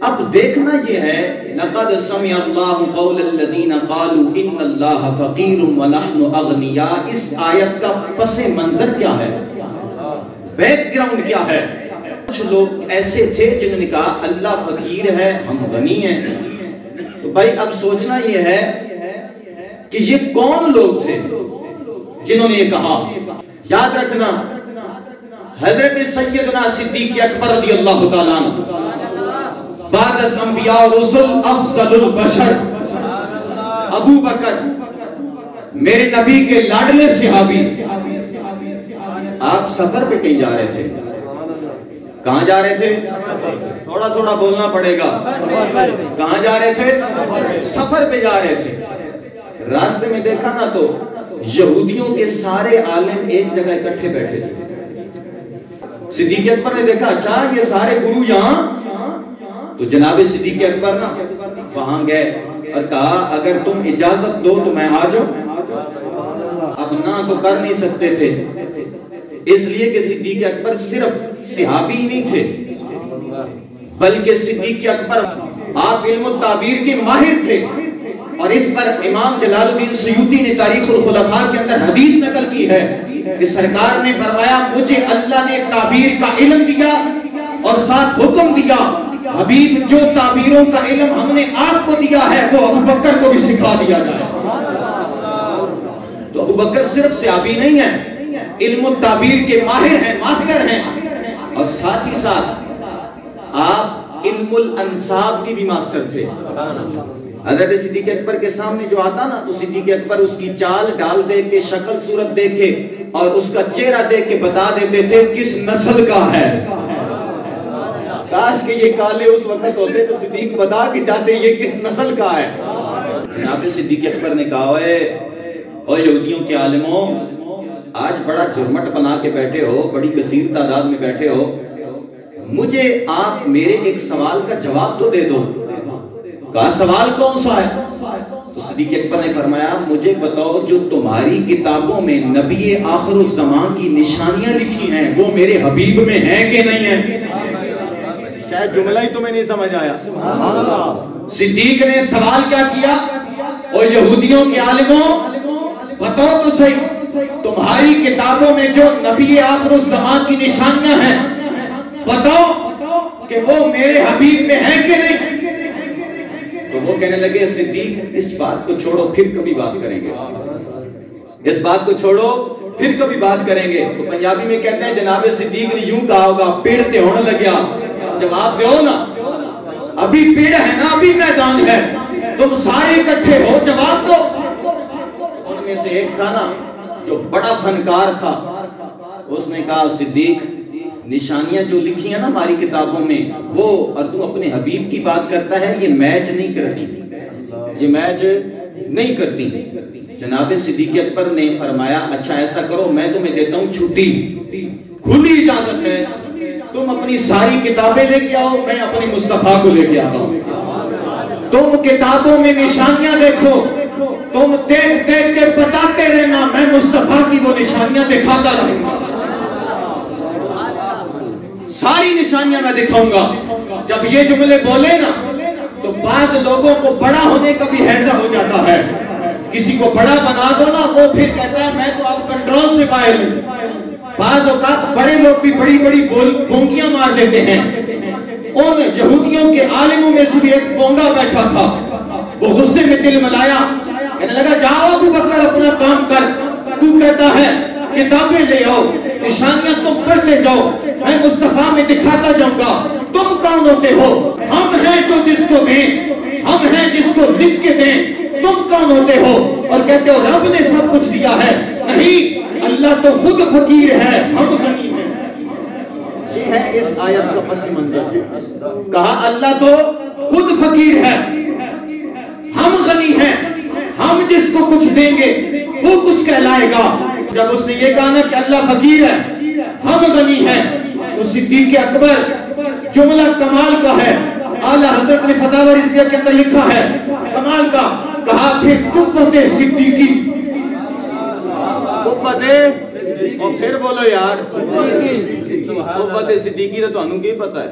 اب دیکھنا یہ ہے لقد سمع اللہ قول الذین قالوا ان اللہ فقیر ونحن اغنیاء، اس آیت کا پس منظر کیا ہے، بیک گراؤنڈ کیا ہے؟ کچھ لوگ ایسے تھے جنہوں نے کہا اللہ فقیر ہے ہم غنی ہیں۔ تو بھائی اب سوچنا یہ ہے کہ یہ کون لوگ تھے جنہوں نے یہ کہا؟ یاد رکھنا حضرت سیدنا صدیق اکبر رضی اللہ تعالیٰ عنہ بعد از انبیاء و رسل افضل البشر، ابو بکر میرے نبی کے لاڈلے صحابی، آپ سفر پہ کہیں جا رہے تھے، کہاں جا رہے تھے؟ تھوڑا تھوڑا بولنا پڑے گا، کہاں جا رہے تھے؟ سفر پہ جا رہے تھے۔ راستے میں دیکھا نا تو یہودیوں کے سارے عالم ایک جگہ اکٹھے بیٹھے تھے۔ صدیق اکبر نے دیکھا اچھا یہ سارے گرو یہاں، تو جناب صدیق اکبر نا وہاں گئے اور کہا اگر تم اجازت دو تو میں آ جاؤں۔ اب نہ تو کر نہیں سکتے تھے، اس لیے کہ صدیق اکبر صرف صحابی ہی نہیں تھے بلکہ صدیق اکبر آپ علم التعبیر کے ماہر تھے، اور اس پر امام جلال الدین سیوطی نے تاریخ الخلفاء کے اندر حدیث نقل کی ہے کہ سرکار نے فرمایا مجھے اللہ نے تعبیر کا علم دیا اور ساتھ حکم دیا حبیب جو تعبیروں کا علم ہم نے آپ کو دیا ہے وہ ابو بکر کو بھی سکھا دیا جائے۔ تو ابو بکر صرف صحابی نہیں ہے، علم التعبیر کے ماہر ہیں، ماسٹر ہیں، اور ساتھ ہی ساتھ آپ علم الانساب کی بھی ماسٹر تھے۔ حضرت صدیق اکبر کے سامنے جو آتا نا تو صدیق اکبر اس کی چال ڈال دیکھ کے شکل صورت دیکھے اور اس کا چہرہ دیکھ کے بتا دیتے تھے کس نسل کا ہے۔ کاش کہ یہ کالے اس وقت ہوتے تو صدیق بتا کے چاہتے یہ کس نسل کا ہے۔ جناب صدیق اکبر نے کہا اوہ یہودیوں کے عالموں، آج بڑا جرمٹ بنا کے بیٹھے ہو، بڑی کثیر تعداد میں بیٹھے ہو، مجھے آپ میرے ایک سوال کا جواب تو دے دو۔ کہا سوال کون سا ہے؟ تو صدیق اکبر نے فرمایا مجھے بتاؤ جو تمہاری کتابوں میں نبی آخر الزمان کی نشانیاں لکھی ہیں وہ میرے حبیب میں ہیں کہ نہیں ہیں؟ شاید جملہ ہی تمہیں نہیں سمجھ آیا۔ صدیق نے سوال کیا کیا؟ او یہودیوں کے عالموں بتاؤ تو صحیح تمہاری کتابوں میں جو نبی آخر الزمان کی نشانیاں ہیں بتاؤ کہ وہ میرے حبیب میں ہیں کہ نہیں؟ تو وہ کہنے لگے صدیق اس بات کو چھوڑو پھر کبھی بات کریں گے، اس بات کو چھوڑو پھر کبھی بات کریں گے۔ تو پنجابی میں کہتے ہیں جناب صدیق نے یوں کہا ہوگا پیڑ تے ہونے لگیا، جواب دو نا، ابھی پیڑ ہے نا، ابھی میدان ہے، تم سارے اکٹھے ہو، جواب دو۔ ان میں سے ایک تھا نا جو بڑا فنکار تھا، اس نے کہا صدیق نشانیاں جو لکھی ہیں نا ہماری کتابوں میں وہ، اور تو اپنے حبیب کی بات کرتا ہے، یہ میچ نہیں کرتی، یہ میچ نہیں کرتی۔ جناب صدیق اکبر نے فرمایا اچھا ایسا کرو میں تمہیں دیتا ہوں چھٹی، کھلی اجازت ہے، تم اپنی ساری کتابیں لے کے آؤ، میں اپنی مصطفیٰ کو لے کے آتا ہوں۔ تم کتابوں میں نشانیاں دیکھو، تم دیکھ دیکھ کے بتاتے رہنا، میں مصطفیٰ کی وہ نشانیاں دکھاتا رہوں گا، ساری نشانیاں میں دکھاؤں گا۔ جب یہ جملے بولے نا تو بعض لوگوں کو بڑا ہونے کا بھی حیضہ ہو جاتا ہے، کسی کو بڑا بنا دو نا وہ پھر کہتا ہے میں تو اب کنٹرول سے باہر ہوں۔ بعض اوقات بڑے لوگ بھی بڑی بڑی بونگیاں مار دیتے ہیں۔ ان یہودیوں کے عالموں میں سے بھی ایک بونگا بیٹھا تھا، وہ غصے میں دل ملایا، کہنے لگا جاؤ ابو بکر اپنا کام کر، تو کہتا ہے کتابیں لے آؤ، نشانیاں تم پڑھتے جاؤ، میں مصطفیٰ میں دکھاتا جاؤں گا، تم کون ہوتے ہو؟ ہم ہیں جو جس کو دیں، ہم ہیں جس کو لکھ کے دیں، تم کون ہوتے ہو؟ اور کہتے ہو رب نے سب کچھ دیا ہے، نہیں اللہ تو خود فقیر ہے، ہم غنی ہیں۔ یہ ہے اس آیت کا پس منظر، کہا اللہ تو خود فقیر ہے، ہم غنی ہیں، ہم جس کو کچھ دیں گے وہ کچھ کہلائے گا۔ جب اس نے یہ کہا نا کہ اللہ فقیر ہے ہم غنی ہیں تو صدیق اکبر جملہ کمال کا ہے، اعلیٰ حضرت نے فتاوی رضویہ کے اندر لکھا ہے کمال کا، کہا پھر قوت صدیقی، قوت اور پھر بولو یار قوت صدیقی تو انہوں کی پتہ ہے۔